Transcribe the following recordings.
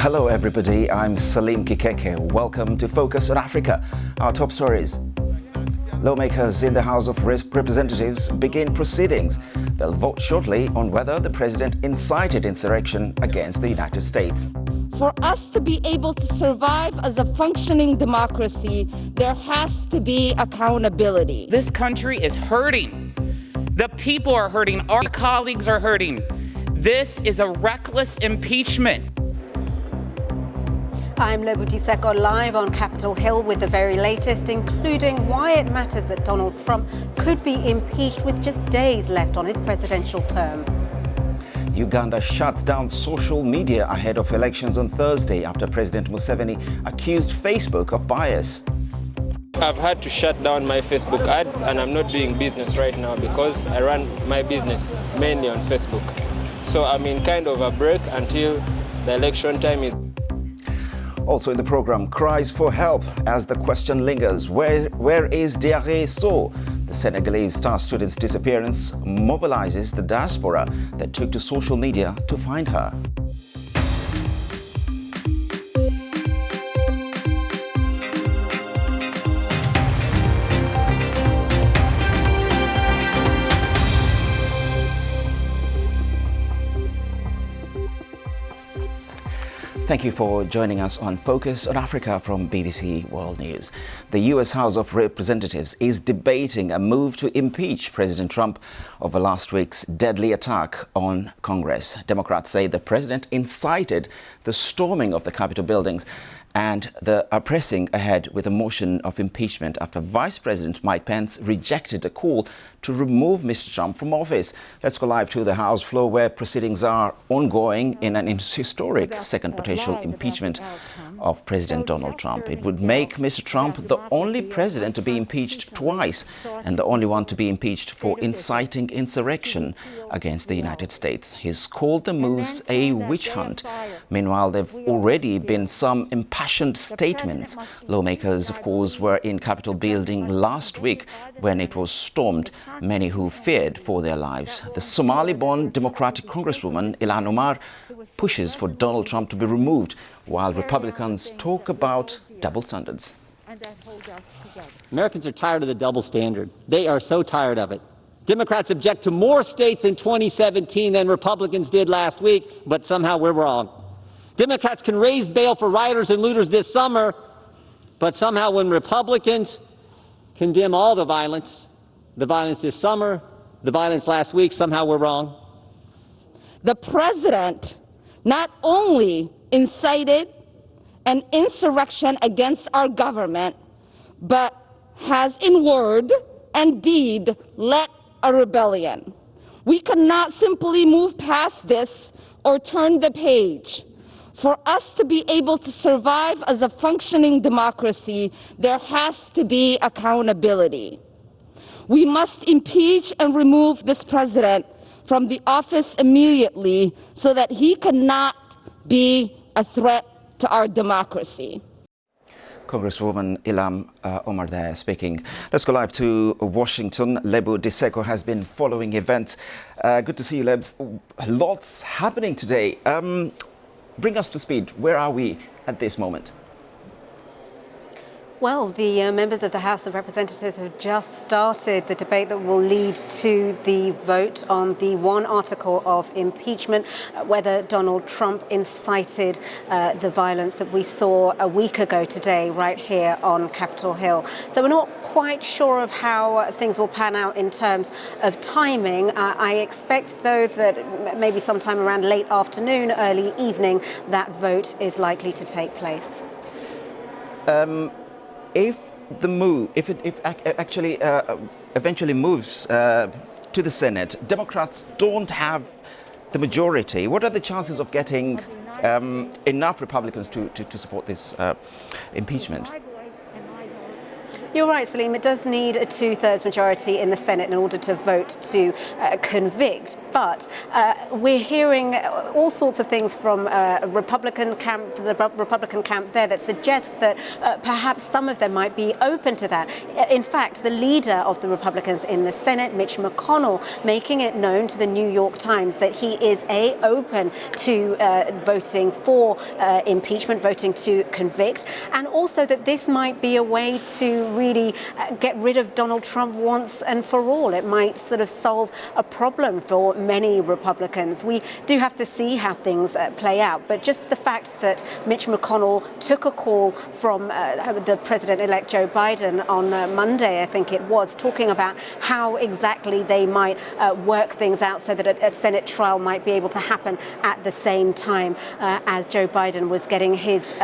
Hello everybody, I'm Salim Kikeke. Welcome to Focus on Africa. Our top stories. Lawmakers in the House of Representatives begin proceedings. They'll vote shortly on whether the president incited insurrection against the United States. For us to be able to survive as a functioning democracy, there has to be accountability. This country is hurting. The people are hurting. Our colleagues are hurting. This is a reckless impeachment. I'm Lebu Diseko live on Capitol Hill with the very latest, including why it matters that Donald Trump could be impeached with just days left on his presidential term. Uganda shuts down social media ahead of elections on Thursday after President Museveni accused Facebook of bias. I've had to shut down my Facebook ads and I'm not doing business right now because I run my business mainly on Facebook. So I'm in kind of a break until the election time is. Also in the program, cries for help as the question lingers. Where is Diaré Sow? The Senegalese star student's disappearance mobilizes the diaspora that took to social media to find her. Thank you for joining us on Focus on Africa from BBC World News. The US House of Representatives is debating a move to impeach President Trump over last week's deadly attack on Congress. Democrats say the president incited the storming of the Capitol buildings and are pressing ahead with a motion of impeachment after Vice President Mike Pence rejected a call to remove Mr. Trump from office. Let's go live to the House floor where proceedings are ongoing in an historic second potential impeachment of President Donald Trump. It would make Mr. Trump the only president to be impeached twice and the only one to be impeached for inciting insurrection against the United States. He's called the moves a witch hunt. Meanwhile, there have already been some impassioned statements. Lawmakers, of course, were in Capitol building last week when it was stormed, many who feared for their lives. The Somali-born Democratic Congresswoman Ilhan Omar pushes for Donald Trump to be removed, while Republicans talk about double standards. Americans are tired of the double standard. They are so tired of it. Democrats object to more states in 2017 than Republicans did last week, but somehow we're wrong. Democrats can raise bail for rioters and looters this summer, but somehow when Republicans condemn all the violence this summer, the violence last week, somehow we're wrong. The president not only incited an insurrection against our government, but has in word and deed led a rebellion. We cannot simply move past this or turn the page. For us to be able to survive as a functioning democracy, there has to be accountability. We must impeach and remove this president from the office immediately so that he cannot be a threat to our democracy. Congresswoman Ilhan Omar there speaking. Let's go live to Washington. Lebu Diseko has been following events. Good to see you, Lebs. Lots happening today. Bring us to speed. Where are we at this moment? Well, the members of the House of Representatives have just started the debate that will lead to the vote on the one article of impeachment, whether Donald Trump incited the violence that we saw a week ago today right here on Capitol Hill. So we're not quite sure of how things will pan out in terms of timing. I expect, though, that maybe sometime around late afternoon, early evening, that vote is likely to take place. If it actually eventually moves to the Senate, Democrats don't have the majority. What are the chances of getting enough Republicans to support this impeachment? You're right, Salim. It does need a two-thirds majority in the Senate in order to vote to convict. But we're hearing all sorts of things from the Republican camp there that suggest that perhaps some of them might be open to that. In fact, the leader of the Republicans in the Senate, Mitch McConnell, making it known to the New York Times that he is open to voting for impeachment, voting to convict, and also that this might be a way to really get rid of Donald Trump once and for all. It might sort of solve a problem for many Republicans. We do have to see how things play out, but just the fact that Mitch McConnell took a call from the President-elect Joe Biden on Monday, I think it was, talking about how exactly they might work things out so that a Senate trial might be able to happen at the same time as Joe Biden was getting his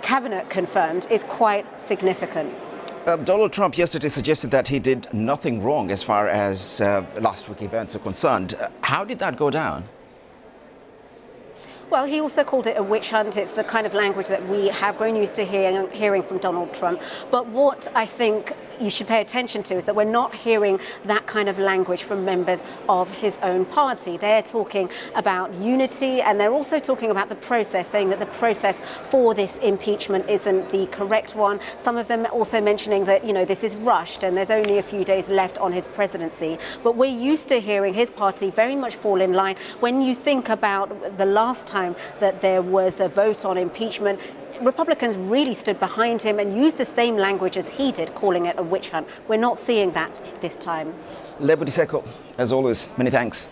cabinet confirmed is quite significant. Donald Trump yesterday suggested that he did nothing wrong as far as last week's events are concerned. How did that go down? Well, he also called it a witch hunt. It's the kind of language that we have grown used to hearing from Donald Trump. But what I think you should pay attention to is that we're not hearing that kind of language from members of his own party. They're talking about unity, and they're also talking about the process, saying that the process for this impeachment isn't the correct one. Some of them also mentioning that, this is rushed and there's only a few days left on his presidency. But we're used to hearing his party very much fall in line. When you think about the last time that there was a vote on impeachment, Republicans really stood behind him and used the same language as he did, calling it a witch hunt. We're not seeing that this time. Lebudi Seko, as always, many thanks.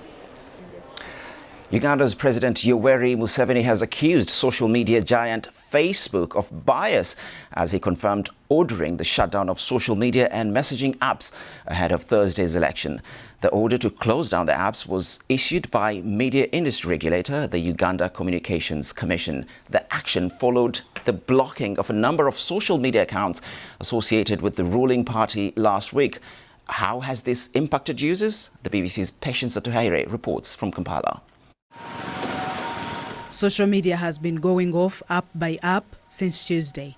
Uganda's President Yoweri Museveni has accused social media giant Facebook of bias as he confirmed ordering the shutdown of social media and messaging apps ahead of Thursday's election. The order to close down the apps was issued by media industry regulator, the Uganda Communications Commission. The action followed the blocking of a number of social media accounts associated with the ruling party last week. How has this impacted users? The BBC's Patience Atuhaire reports from Kampala. Social media has been going off app by app since Tuesday.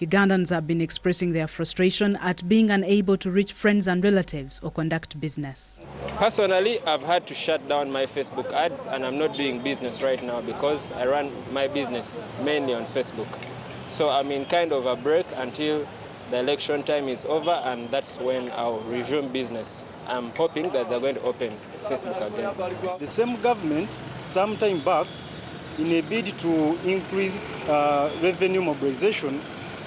Ugandans have been expressing their frustration at being unable to reach friends and relatives or conduct business. Personally, I've had to shut down my Facebook ads, and I'm not doing business right now because I run my business mainly on Facebook. So I'm in kind of a break until the election time is over, and that's when I'll resume business. I'm hoping that they're going to open Facebook again. The same government, some time back, in a bid to increase revenue mobilization,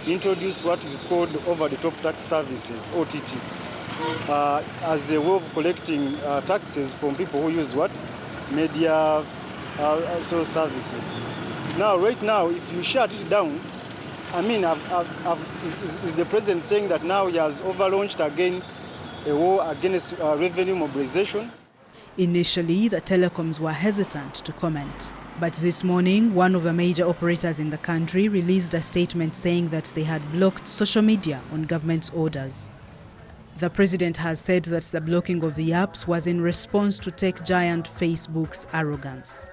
introduced what is called over-the-top tax services, OTT, as a way of collecting taxes from people who use media services. Now, right now, if you shut it down, is the president saying that now he has overlaunched again a war against revenue mobilization? Initially, the telecoms were hesitant to comment. But this morning, one of the major operators in the country released a statement saying that they had blocked social media on government's orders. The president has said that the blocking of the apps was in response to tech giant Facebook's arrogance.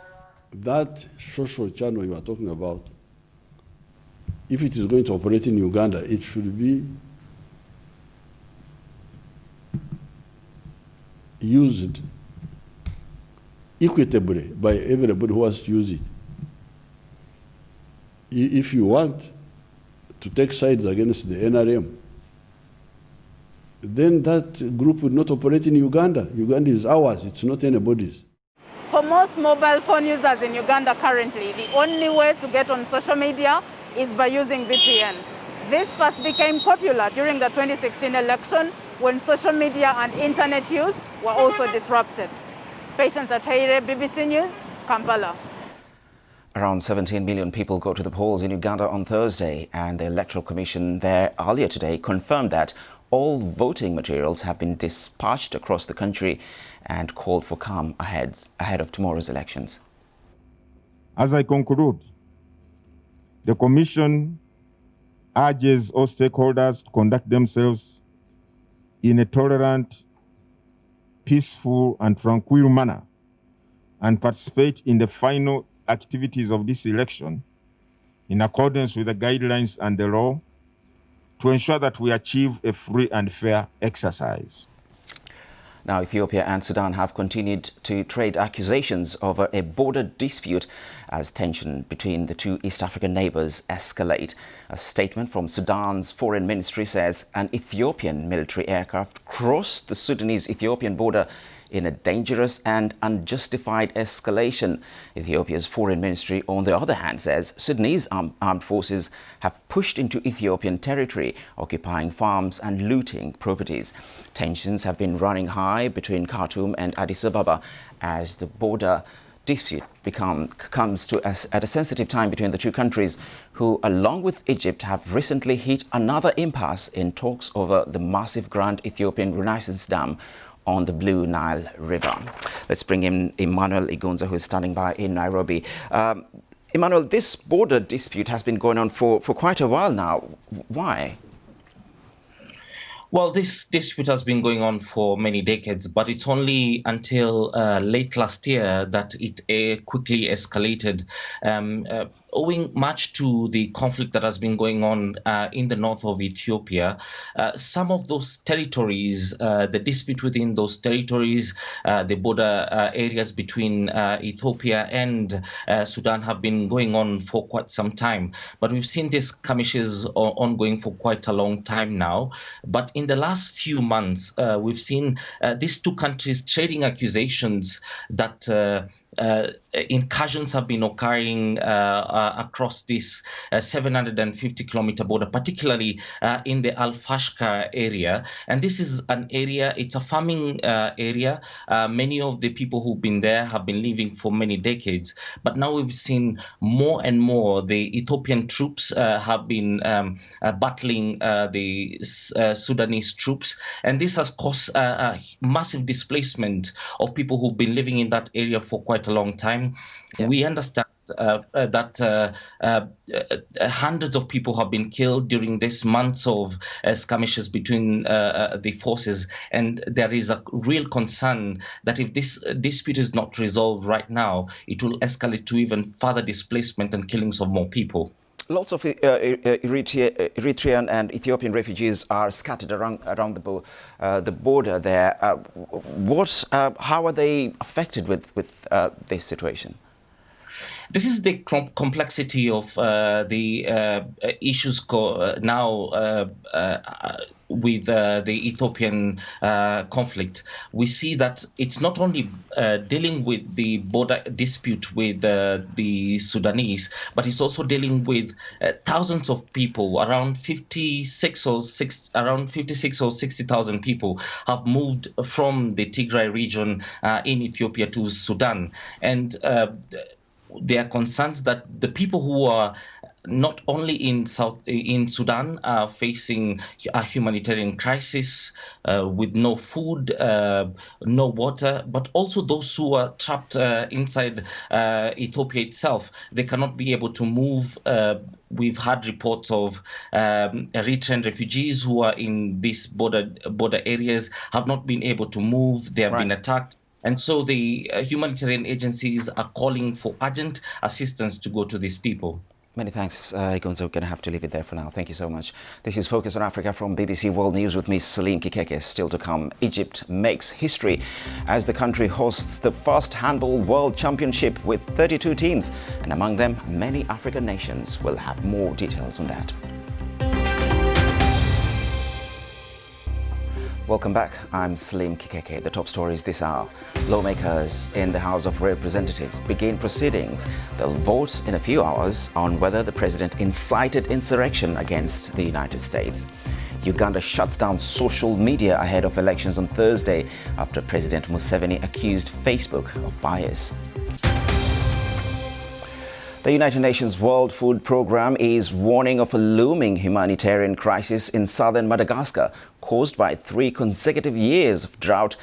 That social channel you are talking about, if it is going to operate in Uganda, it should be used equitably by everybody who has to use it. If you want to take sides against the NRM, then that group would not operate in Uganda. Uganda is ours, it's not anybody's. For most mobile phone users in Uganda currently, the only way to get on social media is by using VPN. This first became popular during the 2016 election when social media and internet use were also disrupted. Patience Atuhaire, BBC News, Kampala. Around 17 million people go to the polls in Uganda on Thursday, and the Electoral Commission there earlier today confirmed that all voting materials have been dispatched across the country and called for calm ahead of tomorrow's elections. As I conclude, the Commission urges all stakeholders to conduct themselves in a tolerant, peaceful and tranquil manner and participate in the final activities of this election in accordance with the guidelines and the law to ensure that we achieve a free and fair exercise. Now, Ethiopia and Sudan have continued to trade accusations over a border dispute as tension between the two East African neighbours escalate. A statement from Sudan's foreign ministry says an Ethiopian military aircraft crossed the Sudanese-Ethiopian border in a dangerous and unjustified escalation. Ethiopia's foreign ministry, on the other hand, says Sudanese armed forces have pushed into Ethiopian territory, occupying farms and looting properties. Tensions have been running high between Khartoum and Addis Ababa as the border dispute comes at a sensitive time between the two countries, who, along with Egypt, have recently hit another impasse in talks over the massive Grand Ethiopian Renaissance Dam on the Blue Nile River. Let's bring in Emmanuel Igunza, who is standing by in Nairobi. Emmanuel, this border dispute has been going on for quite a while now. Why? Well, this dispute has been going on for many decades, but it's only until late last year that it quickly escalated, owing much to the conflict that has been going on in the north of Ethiopia. Some of those territories, the dispute within those territories, the border areas between Ethiopia and Sudan have been going on for quite some time. But we've seen these skirmishes ongoing for quite a long time now. But in the last few months, we've seen these two countries trading accusations that incursions have been occurring across this 750-kilometer border, particularly in the Al-Fashka area. And this is an area, it's a farming area. Many of the people who've been there have been living for many decades. But now we've seen more and more the Ethiopian troops have been battling the Sudanese troops. And this has caused a massive displacement of people who've been living in that area for quite a long time. Yeah. We understand that hundreds of people have been killed during these months of skirmishes between the forces, and there is a real concern that if this dispute is not resolved right now, it will escalate to even further displacement and killings of more people. Lots of Eritrean and Ethiopian refugees are scattered around the border there. How are they affected with this situation? This is the complexity of the issues now with the Ethiopian conflict. We see that it's not only dealing with the border dispute with the Sudanese, but it's also dealing with thousands of people. Around 56 or 60,000 people have moved from the Tigray region in Ethiopia to Sudan, and there are concerns that the people who are not only in Sudan are facing a humanitarian crisis with no food, no water, but also those who are trapped inside Ethiopia itself. They cannot be able to move. We've had reports of Eritrean refugees who are in these border areas have not been able to move. They have been attacked. And so the humanitarian agencies are calling for urgent assistance to go to these people. Many thanks, Igunza. We're going to have to leave it there for now. Thank you so much. This is Focus on Africa from BBC World News with me, Salim Kikeke. Still to come, Egypt makes history as the country hosts the first handball world championship with 32 teams. And among them, many African nations. We'll have more details on that. Welcome back. I'm Salim Kikeke. The top stories this hour. Lawmakers in the House of Representatives begin proceedings. They'll vote in a few hours on whether the president incited insurrection against the United States. Uganda shuts down social media ahead of elections on Thursday after President Museveni accused Facebook of bias. The United Nations World Food Programme is warning of a looming humanitarian crisis in southern Madagascar caused by 3 consecutive years of drought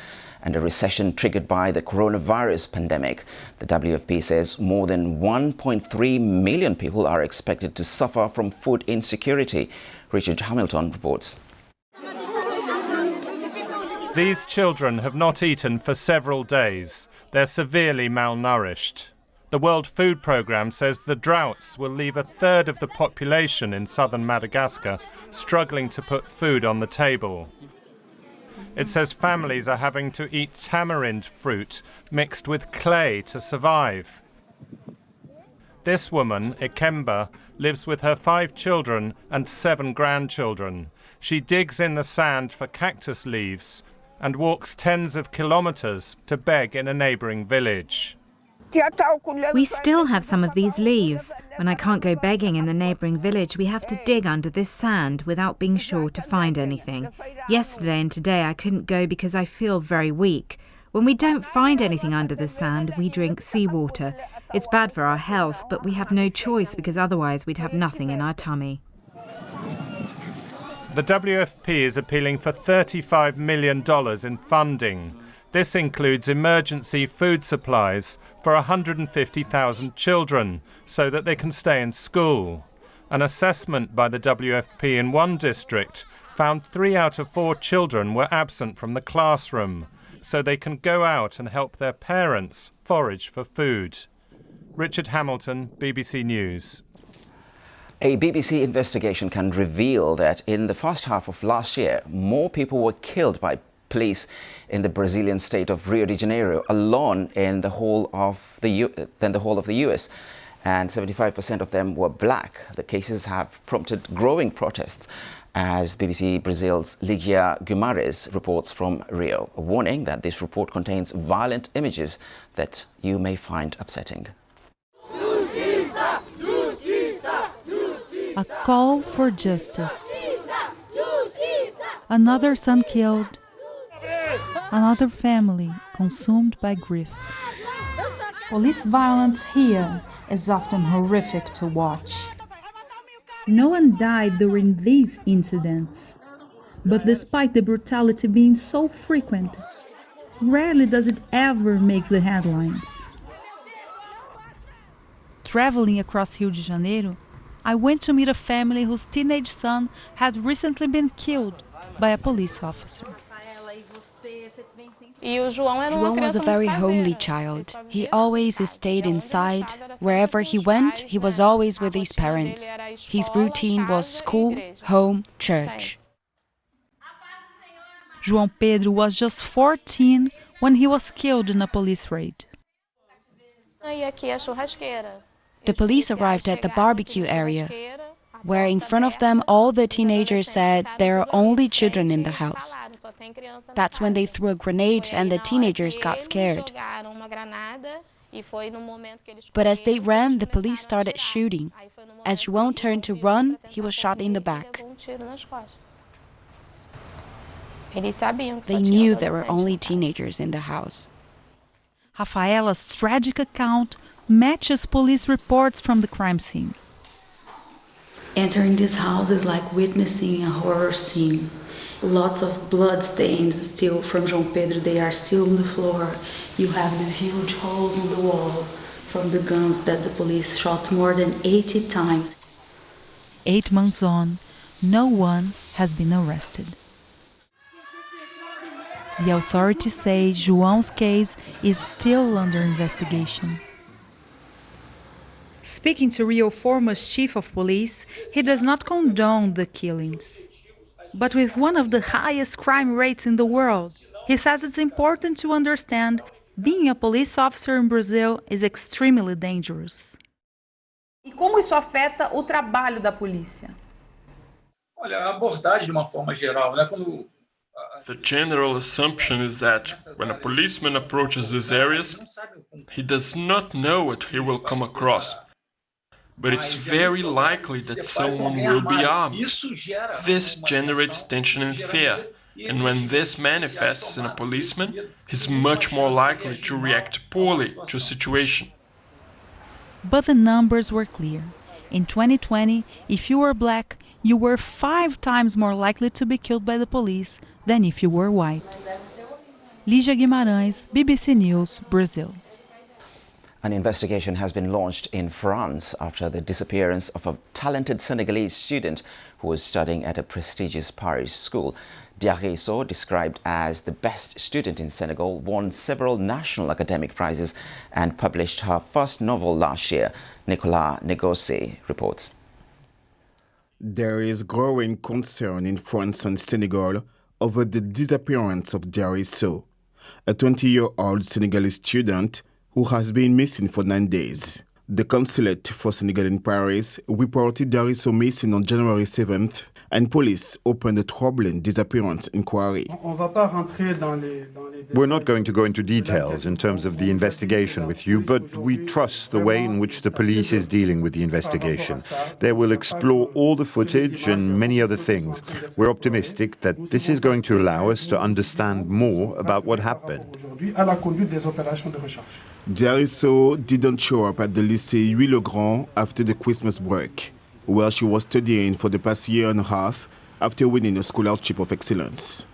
and a recession triggered by the coronavirus pandemic. The WFP says more than 1.3 million people are expected to suffer from food insecurity. Richard Hamilton reports. These children have not eaten for several days. They're severely malnourished. The World Food Programme says the droughts will leave a third of the population in southern Madagascar struggling to put food on the table. It says families are having to eat tamarind fruit mixed with clay to survive. This woman, Ikemba, lives with her 5 children and 7 grandchildren. She digs in the sand for cactus leaves and walks tens of kilometers to beg in a neighboring village. We still have some of these leaves. When I can't go begging in the neighbouring village, we have to dig under this sand without being sure to find anything. Yesterday and today I couldn't go because I feel very weak. When we don't find anything under the sand, we drink seawater. It's bad for our health, but we have no choice because otherwise we'd have nothing in our tummy. The WFP is appealing for $35 million in funding. This includes emergency food supplies for 150,000 children so that they can stay in school. An assessment by the WFP in one district found 3 out of 4 children were absent from the classroom, so they can go out and help their parents forage for food. Richard Hamilton, BBC News. A BBC investigation can reveal that in the first half of last year, more people were killed by police in the Brazilian state of Rio de Janeiro alone in the whole of than the whole of the US, and 75% of them were black. The cases have prompted growing protests, as BBC Brazil's Ligia Guimarães reports from Rio, warning that this report contains violent images that you may find upsetting. A call for justice. Another son killed. Another family consumed by grief. Police violence here is often horrific to watch. No one died during these incidents, but despite the brutality being so frequent, rarely does it ever make the headlines. Traveling across Rio de Janeiro, I went to meet a family whose teenage son had recently been killed by a police officer. João was a very homely child. He always stayed inside. Wherever he went, he was always with his parents. His routine was school, home, church. João Pedro was just 14 when he was killed in a police raid. The police arrived at the barbecue area, where in front of them all the teenagers said there are only children in the house. That's when they threw a grenade and the teenagers got scared. But as they ran, the police started shooting. As João turned to run, he was shot in the back. They knew there were only teenagers in the house. Rafaela's tragic account matches police reports from the crime scene. Entering this house is like witnessing a horror scene. Lots of blood stains still from João Pedro, they are still on the floor. You have these huge holes in the wall from the guns that the police shot more than 80 times. 8 months on, no one has been arrested. The authorities say João's case is still under investigation. Speaking to Rio Formo's chief of police, he does not condone the killings. But with one of the highest crime rates in the world, he says it's important to understand being a police officer in Brazil is extremely dangerous. E como isso afeta o trabalho da polícia? Olha, a abordagem de uma forma geral, né, quando The general assumption is that when a policeman approaches these areas, he does not know what he will come across. But it's very likely that someone will be armed. This generates tension and fear, and when this manifests in a policeman, he's much more likely to react poorly to a situation. But the numbers were clear. In 2020, if you were black, you were 5 times more likely to be killed by the police than if you were white. Ligia Guimarães, BBC News, Brazil. An investigation has been launched in France after the disappearance of a talented Senegalese student who was studying at a prestigious Paris school. Diarisso, described as the best student in Senegal, won several national academic prizes and published her first novel last year. Nicolas Negossi reports. There is growing concern in France and Senegal over the disappearance of Diarisso, a 20-year-old Senegalese student who has been missing for 9 days. The consulate for Senegal in Paris reported Diarisso missing on January 7th, and police opened a troubling disappearance inquiry. We're not going to go into details in terms of the investigation with you, but we trust the way in which the police is dealing with the investigation. They will explore all the footage and many other things. We're optimistic that this is going to allow us to understand more about what happened. Diarisso didn't show up at the Lycée Louis-le-Grand after the Christmas break, where she was studying for the past year and a half after winning a scholarship of excellence.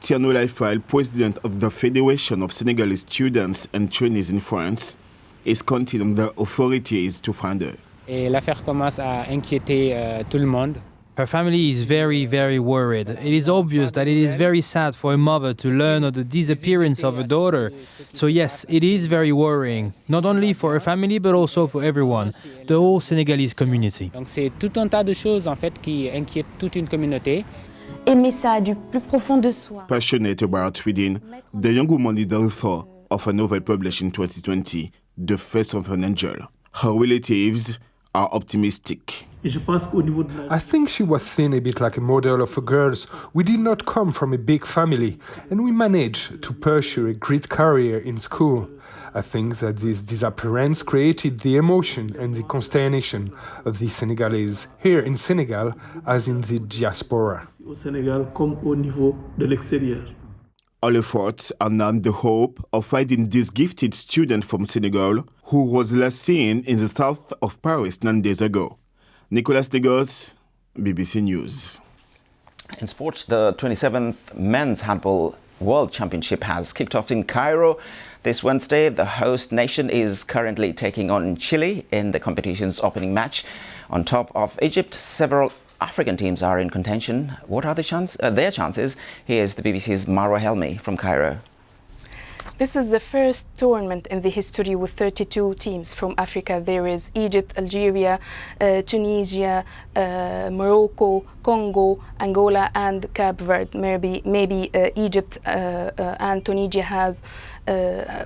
Tierno Laifal, president of the Federation of Senegalese Students and Trainees in France, is counting on the authorities to find her. L'affaire commence à inquiéter tout le monde. Her family is very, very worried. It is obvious that it is very sad for a mother to learn of the disappearance of her daughter. So yes, it is very worrying, not only for her family, but also for everyone, the whole Senegalese community. Donc c'est tout un tas de choses en fait qui inquiètent toute une communauté. Aimer ça du plus profond de soi. Passionate about reading, the young woman is the author of a novel published in 2020, The Face of an Angel. Her relatives are optimistic. I think she was seen a bit like a model of girls. We did not come from a big family, and we managed to pursue a great career in school. I think that this disappearance created the emotion and the consternation of the Senegalese here in Senegal as in the diaspora. All efforts are now in the hope of finding this gifted student from Senegal who was last seen in the south of Paris 9 days ago. Nicolas Negossi, BBC News. In sport, the 27th Men's Handball World Championship has kicked off in Cairo this Wednesday. The host nation is currently taking on Chile in the competition's opening match. On top of Egypt, several African teams are in contention. What are their chances? Here's the BBC's Marwa Helmi from Cairo. This is the first tournament in the history with 32 teams from Africa. There is Egypt, Algeria, Tunisia, Morocco, Congo, Angola, and Cape Verde. Maybe Egypt and Tunisia has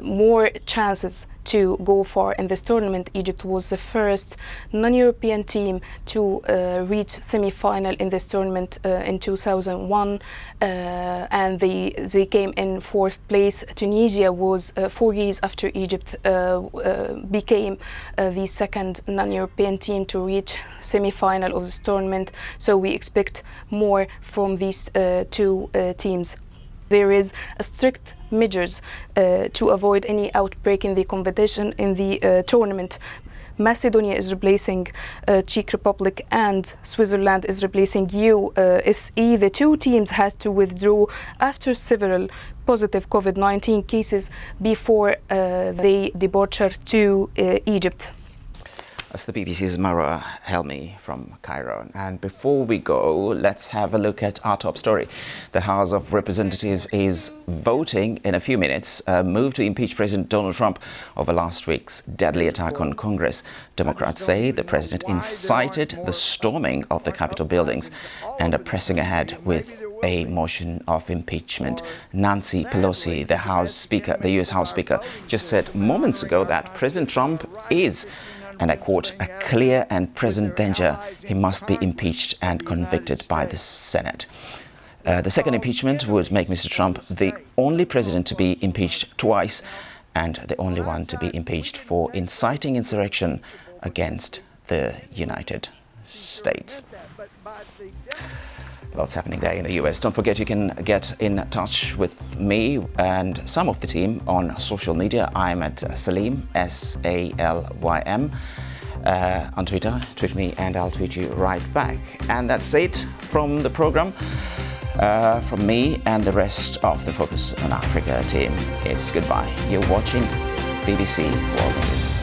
more chances to go far in this tournament. Egypt was the first non-European team to reach semi-final in this tournament in 2001, and they came in fourth place. Tunisia was 4 years after Egypt became the second non-European team to reach semi-final of this tournament. So we expect more from these two teams. There is a strict measures to avoid any outbreak in the competition in the tournament. Macedonia is replacing Czech Republic and Switzerland is replacing USE. The two teams had to withdraw after several positive COVID-19 cases before they departed to Egypt. That's the BBC's Marwa Helmi from Cairo. And before we go, let's have a look at our top story. The House of Representatives is voting in a few minutes a move to impeach President Donald Trump over last week's deadly attack on Congress. Democrats say the president incited the storming of the Capitol buildings and are pressing ahead with a motion of impeachment. Nancy Pelosi, the US House Speaker, just said moments ago that President Trump is, and I quote, a clear and present danger. He must be impeached and convicted by the Senate. The second impeachment would make Mr. Trump the only president to be impeached twice and the only one to be impeached for inciting insurrection against the United States. Lots happening there in the US. Don't forget you can get in touch with me and some of the team on social media. I'm at Salim, S-A-L-Y-M, on Twitter. Tweet me and I'll tweet you right back. And that's it from the program. From me and the rest of the Focus on Africa team. It's goodbye. You're watching BBC World News.